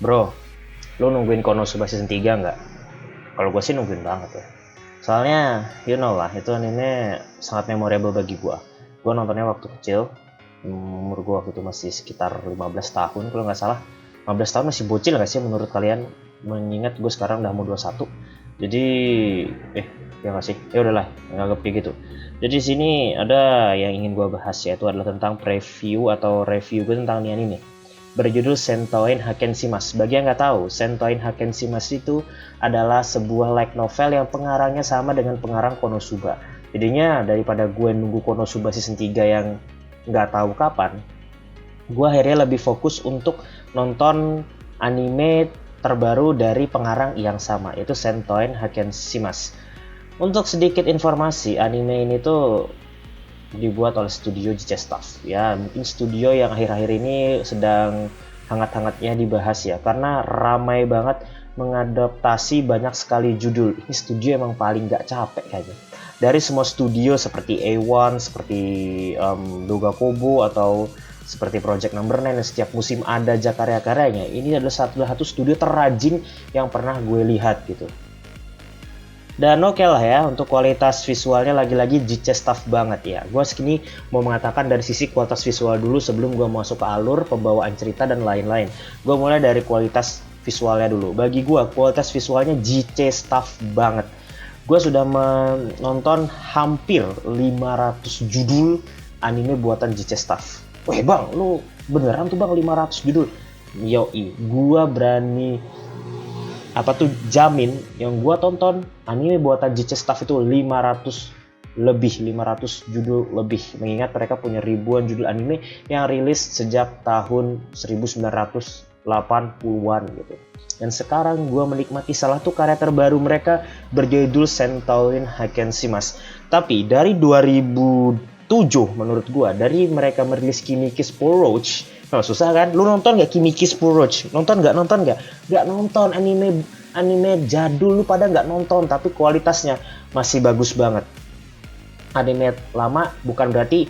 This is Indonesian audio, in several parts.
Bro, lu nungguin Konosuba season 3 nggak? Kalau gue sih nungguin banget ya. Soalnya, you know lah, itu anime sangat memorable bagi gue. Gue nontonnya waktu kecil, umur gue waktu itu masih sekitar 15 tahun kalau nggak salah. 15 tahun masih bocil nggak sih menurut kalian? Mengingat gue sekarang udah mau 21. Jadi, ya nggak sih? Ya udahlah, nganggap kayak gitu. Jadi di sini ada yang ingin gue bahas, yaitu adalah tentang preview atau review gue tentang ini anime berjudul Sentoin Hakenshimas. Bagi yang nggak tahu, Sentoin Hakenshimas itu adalah sebuah light novel yang pengarangnya sama dengan pengarang Konosuba. Jadinya daripada gue nunggu Konosuba season 3 yang nggak tahu kapan, gue akhirnya lebih fokus untuk nonton anime terbaru dari pengarang yang sama, yaitu Sentoin Hakenshimas. Untuk sedikit informasi, anime ini tuh dibuat oleh studio JC Staff. Ya, mungkin studio yang akhir-akhir ini sedang hangat-hangatnya dibahas ya, karena ramai banget mengadaptasi banyak sekali judul. Ini studio emang paling gak capek kayaknya. Dari semua studio seperti A1, seperti Dogakobo, atau seperti Project Number 9 yang setiap musim ada aja karya-karyanya. Ini adalah satu studio terrajin yang pernah gue lihat gitu. Dan oke lah ya, untuk kualitas visualnya lagi-lagi JC Staff banget ya. Gue segini mau mengatakan dari sisi kualitas visual dulu sebelum gue masuk ke alur, pembawaan cerita, dan lain-lain. Gue mulai dari kualitas visualnya dulu. Bagi gue, kualitas visualnya JC Staff banget. Gue sudah menonton hampir 500 judul anime buatan JC Staff. Weh bang, lu beneran tuh bang 500 judul? Yoi, gue berani jamin yang gua tonton anime buatan JC Staff itu 500 judul lebih, mengingat mereka punya ribuan judul anime yang rilis sejak tahun 1980-an gitu. Dan sekarang gua menikmati salah satu karya terbaru mereka berjudul Sentoin Hakenshimas. Tapi dari 2007 menurut gua, dari mereka merilis Kimiki Sporoach. Nah, susah kan? Lu nonton gak Kimiki Sporoach? Nonton gak? Gak nonton anime jadul, lu pada gak nonton, tapi kualitasnya masih bagus banget. Anime lama bukan berarti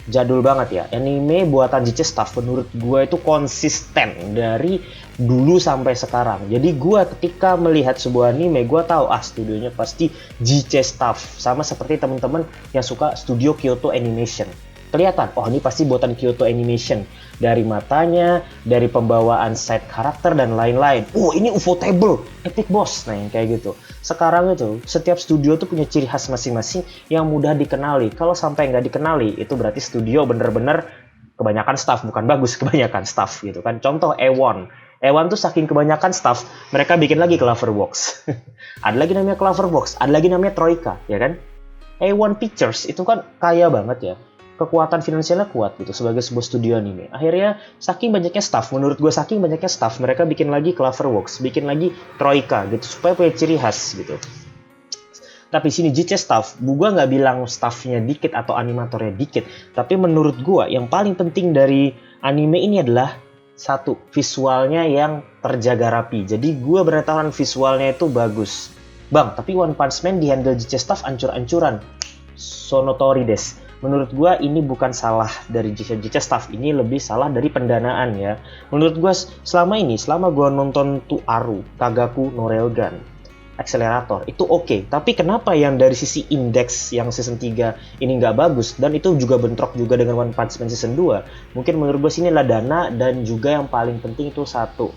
jadul banget ya. Anime buatan JC Staff menurut gue itu konsisten dari dulu sampai sekarang. Jadi gue ketika melihat sebuah anime, gue tahu studionya pasti JC Staff. Sama seperti teman-teman yang suka studio Kyoto Animation. Kelihatan, ini pasti buatan Kyoto Animation. Dari matanya, dari pembawaan side karakter, dan lain-lain. Ini Ufotable, Epic Boss. Nah, yang kayak gitu. Sekarang itu, setiap studio tuh punya ciri khas masing-masing yang mudah dikenali. Kalau sampai nggak dikenali, itu berarti studio bener-bener kebanyakan staff. Bukan bagus, kebanyakan staff gitu kan. Contoh A1. A1 tuh saking kebanyakan staff, mereka bikin lagi Cloverbox. Ada lagi namanya Cloverbox, ada lagi namanya Troika, ya kan? A1 Pictures itu kan kaya banget ya. Kekuatan finansialnya kuat gitu sebagai sebuah studio anime. Akhirnya saking banyaknya staff, menurut gue saking banyaknya staff, mereka bikin lagi Cloverworks, bikin lagi Troika gitu supaya punya ciri khas gitu. Tapi sini JC Staff, gue nggak bilang staffnya dikit atau animatornya dikit, tapi menurut gue yang paling penting dari anime ini adalah satu, visualnya yang terjaga rapi. Jadi gue beratakan visualnya itu bagus. Bang, tapi One Punch Man di handle JC Staff ancur-ancuran. Sonotori des. Menurut gue ini bukan salah dari JC Staff, ini lebih salah dari pendanaan ya. Menurut gue selama gue nonton Tuaru, Kagaku no Railgun, Accelerator, itu oke. Tapi kenapa yang dari sisi indeks yang season 3 ini nggak bagus, dan itu juga bentrok juga dengan One Punch Man season 2. Mungkin menurut gue sini adalah dana, dan juga yang paling penting itu satu,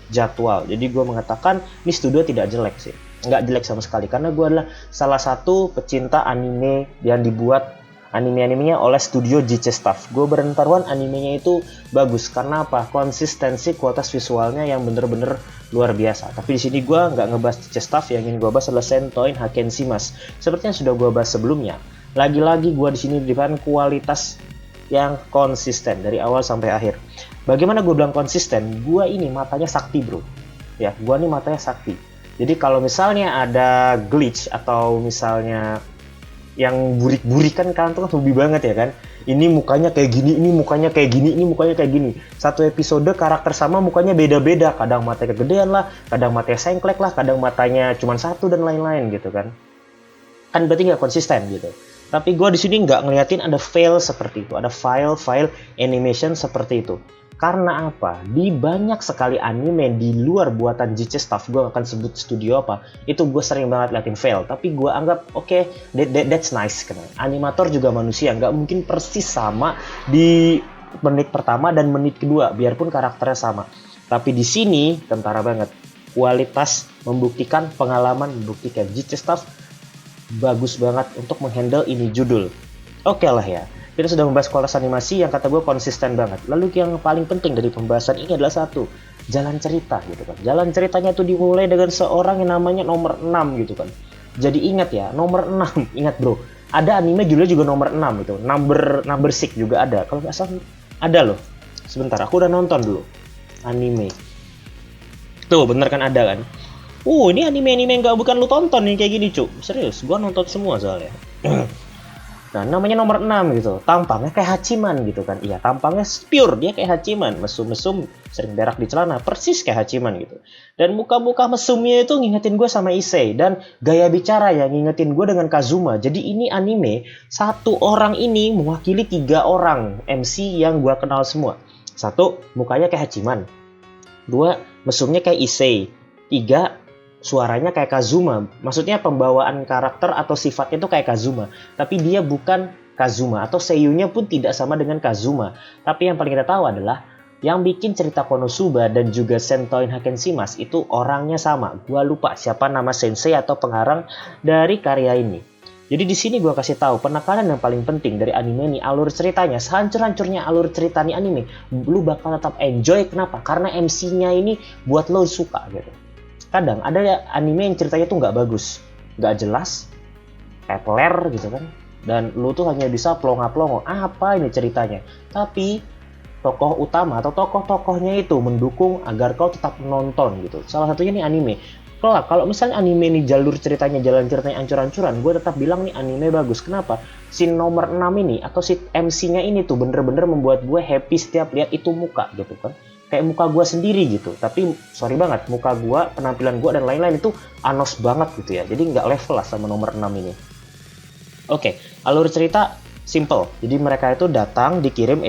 jadwal. Jadi gue mengatakan ini studio tidak jelek sih. Nggak jelek sama sekali, karena gue adalah salah satu pecinta anime yang dibuat anime-animenya oleh studio JC Staff. Gue berentaruan animenya itu bagus karena apa? Konsistensi kualitas visualnya yang bener-bener luar biasa. Tapi di sini gue nggak ngebahas JC Staff, yang ingin gue bahas adalah Sentoin Hakenshimas. Seperti yang sudah gue bahas sebelumnya. Lagi-lagi gue di sini diberikan kualitas yang konsisten dari awal sampai akhir. Bagaimana gue bilang konsisten? Gue ini matanya sakti bro. Ya, gue ini matanya sakti. Jadi kalau misalnya ada glitch atau misalnya yang burik-burik kan kalian tuh hobi banget ya kan. Ini mukanya kayak gini, ini mukanya kayak gini, ini mukanya kayak gini. Satu episode karakter sama mukanya beda-beda. Kadang matanya kegedean lah, kadang matanya sengklek lah, kadang matanya cuma satu dan lain-lain gitu kan. Kan berarti nggak konsisten gitu. Tapi gue di sini nggak ngeliatin ada file seperti itu, ada file animation seperti itu. Karena apa? Di banyak sekali anime di luar buatan JC Staff, gue akan sebut studio apa, itu gue sering banget liatin fail. Tapi gue anggap oke, that's nice. Karena animator juga manusia, nggak mungkin persis sama di menit pertama dan menit kedua, biarpun karakternya sama. Tapi di sini kentara banget. Kualitas membuktikan, pengalaman membuktikan. JC Staff bagus banget untuk menghandle ini judul. Oke lah ya. Kita sudah membahas kualitas animasi yang kata gue konsisten banget. Lalu yang paling penting dari pembahasan ini adalah satu, jalan cerita gitu kan. Jalan ceritanya itu dimulai dengan seorang yang namanya nomor 6 gitu kan. Jadi ingat ya, nomor 6. Ingat bro, ada anime judulnya juga nomor 6 gitu. Number 6 juga ada. Kalau nggak salah ada loh. Sebentar, aku udah nonton dulu. Anime. Tuh, bener kan ada kan? Ini anime-anime nggak bukan lu tonton nih kayak gini cuk. Serius, gua nonton semua soalnya. Nah, namanya nomor 6 gitu. Tampangnya kayak Hachiman gitu kan. Iya, tampangnya pure, dia kayak Hachiman. Mesum-mesum, sering berak di celana. Persis kayak Hachiman gitu. Dan muka-muka mesumnya itu ngingetin gue sama Issei. Dan gaya bicara ya ngingetin gue dengan Kazuma. Jadi ini anime, satu orang ini mewakili 3 orang MC yang gue kenal semua. 1, mukanya kayak Hachiman. 2, mesumnya kayak Issei. 3, suaranya kayak Kazuma, maksudnya pembawaan karakter atau sifatnya itu kayak Kazuma, tapi dia bukan Kazuma atau seiyunya pun tidak sama dengan Kazuma. Tapi yang paling kita tahu adalah yang bikin cerita Konosuba dan juga Sentoin Hakkenshimas itu orangnya sama. Gua lupa siapa nama sensei atau pengarang dari karya ini. Jadi di sini gua kasih tahu penekanan yang paling penting dari anime ini, alur ceritanya, sehancur-hancurnya alur cerita nih anime, lu bakal tetap enjoy. Kenapa? Karena MC-nya ini buat lo suka gitu. Kadang ada anime yang ceritanya tuh nggak bagus, nggak jelas, kayak peler gitu kan, dan lu tuh hanya bisa plonga-plongo, apa ini ceritanya. Tapi tokoh utama atau tokoh-tokohnya itu mendukung agar kau tetap menonton gitu. Salah satunya nih anime. Kalau misalnya anime ini jalur ceritanya, jalan ceritanya ancur-ancuran, gue tetap bilang nih anime bagus. Kenapa? Si nomor 6 ini atau si MC-nya ini tuh bener-bener membuat gue happy setiap lihat itu muka gitu kan. Kayak muka gue sendiri gitu, tapi sorry banget, muka gue, penampilan gue dan lain-lain itu anos banget gitu ya, jadi nggak level lah sama nomor 6 ini. Oke, alur cerita simple, jadi mereka itu datang, dikirim,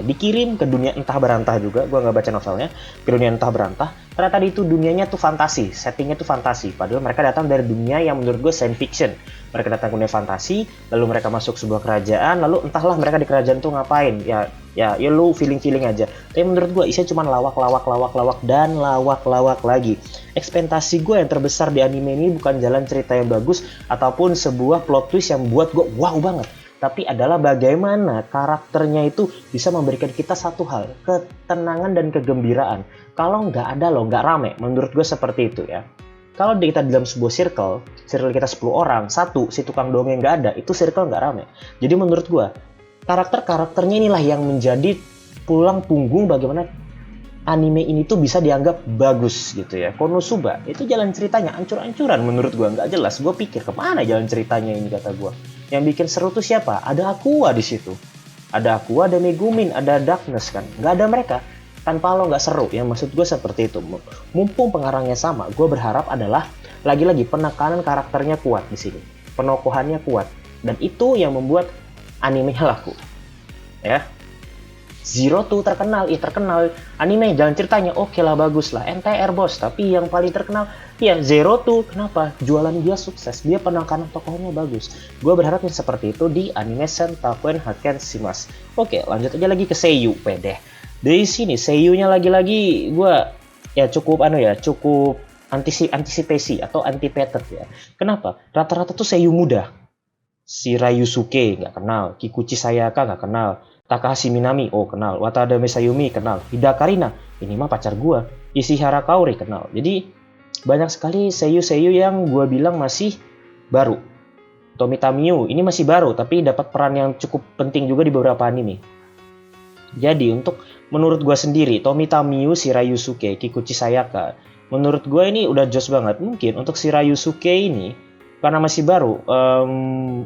dikirim ke dunia entah berantah juga, gue nggak baca novelnya, ke dunia entah berantah. Ternyata itu dunianya tuh fantasi, settingnya tuh fantasi, padahal mereka datang dari dunia yang menurut gue science fiction. Mereka datang ke dunia fantasi, lalu mereka masuk sebuah kerajaan, lalu entahlah mereka di kerajaan tuh ngapain, ya lu feeling aja. Tapi menurut gue isinya cuma lawak dan lawak lagi. Ekspektasi gue yang terbesar di anime ini bukan jalan cerita yang bagus ataupun sebuah plot twist yang buat gue wow banget, tapi adalah bagaimana karakternya itu bisa memberikan kita satu hal, ketenangan dan kegembiraan. Kalau nggak ada loh, nggak rame. Menurut gue seperti itu ya. Kalau kita dalam sebuah circle kita 10 orang, satu si tukang dongeng nggak ada, itu circle nggak rame. Jadi menurut gue karakternya inilah yang menjadi tulang punggung bagaimana anime ini tuh bisa dianggap bagus gitu ya. Konosuba itu jalan ceritanya ancur-ancuran menurut gua, nggak jelas. Gua pikir kemana jalan ceritanya ini, kata gua. Yang bikin seru tuh siapa? Ada Aqua di situ. Ada Aqua, ada Megumin, ada Darkness kan. Nggak ada mereka, tanpa lo nggak seru. Ya maksud gua seperti itu. Mumpung pengarangnya sama, gua berharap adalah lagi-lagi penekanan karakternya kuat di sini. Penokohannya kuat. Dan itu yang membuat animenya laku. Ya. Zero tuh terkenal anime jalan ceritanya oke lah, bagus lah, NTR bos, tapi yang paling terkenal ya Zero tuh. Kenapa? Jualan dia sukses, dia penekanan tokohnya bagus. Gue berharap yang seperti itu di anime Sentoin Hakkenshimas. Oke, lanjut aja lagi ke seiyu pede. Dari sini seiyunya lagi-lagi gue ya cukup antisipasi atau anticipated ya. Kenapa? Rata-rata tuh seiyu muda. Shirayusuke nggak kenal, Kikuchi Sayaka nggak kenal, Takahashi Minami, oh kenal, Watanabe Mayumi kenal, Hidakarina, ini mah pacar gua, Ishihara Kaori kenal. Jadi banyak sekali seiyu-seiyu yang gua bilang masih baru. Tomita Miu ini masih baru, tapi dapat peran yang cukup penting juga di beberapa anime. Jadi menurut gua sendiri, Tomita Miu, Shirayusuke, Kikuchi Sayaka, menurut gua ini udah jos banget. Mungkin untuk Shirayusuke ini karena masih baru,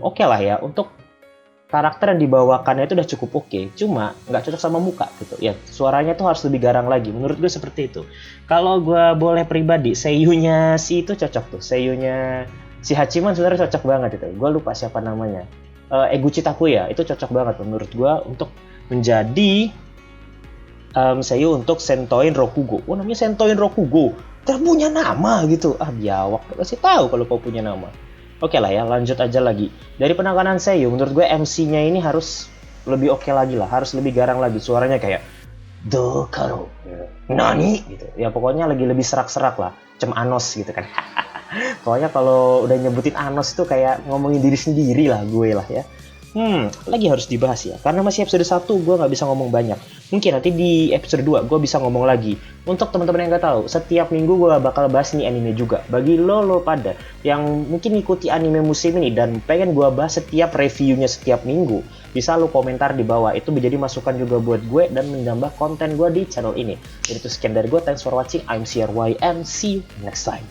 oke lah ya, untuk karakter yang dibawakannya itu udah cukup oke, cuma nggak cocok sama muka gitu ya, suaranya tuh harus lebih garang lagi, menurut gue seperti itu. Kalau gue boleh pribadi, seiyunya si itu cocok tuh, seiyunya si Hachiman sebenarnya cocok banget itu, gue lupa siapa namanya, Eguchi Takuya itu cocok banget menurut gue untuk menjadi Seiyu untuk Sentoin Rokugo. Oh, namanya Sentoin Rokugo. Tidak punya nama gitu. Ah, biawak. Kasih tahu kalau kau punya nama. Oke lah ya, lanjut aja lagi. Dari penanganan Seiyu, menurut gue MC-nya ini harus lebih oke lagi lah. Harus lebih garang lagi. Suaranya kayak Dokaro, Nani gitu. Ya pokoknya lagi lebih serak-serak lah. Cem Anos gitu kan. Pokoknya kalau udah nyebutin Anos itu kayak ngomongin diri sendiri lah gue lah ya. Lagi harus dibahas ya. Karena masih episode 1 gue nggak bisa ngomong banyak. Mungkin nanti di episode 2 gue bisa ngomong lagi. Untuk teman-teman yang nggak tahu, setiap minggu gue bakal bahas nih anime juga. Bagi lo pada yang mungkin ikuti anime musim ini dan pengen gue bahas setiap reviewnya setiap minggu, bisa lo komentar di bawah. Itu menjadi masukan juga buat gue dan menambah konten gue di channel ini. Jadi itu sekian dari gue. Thanks for watching. I'm CRY and see you next time.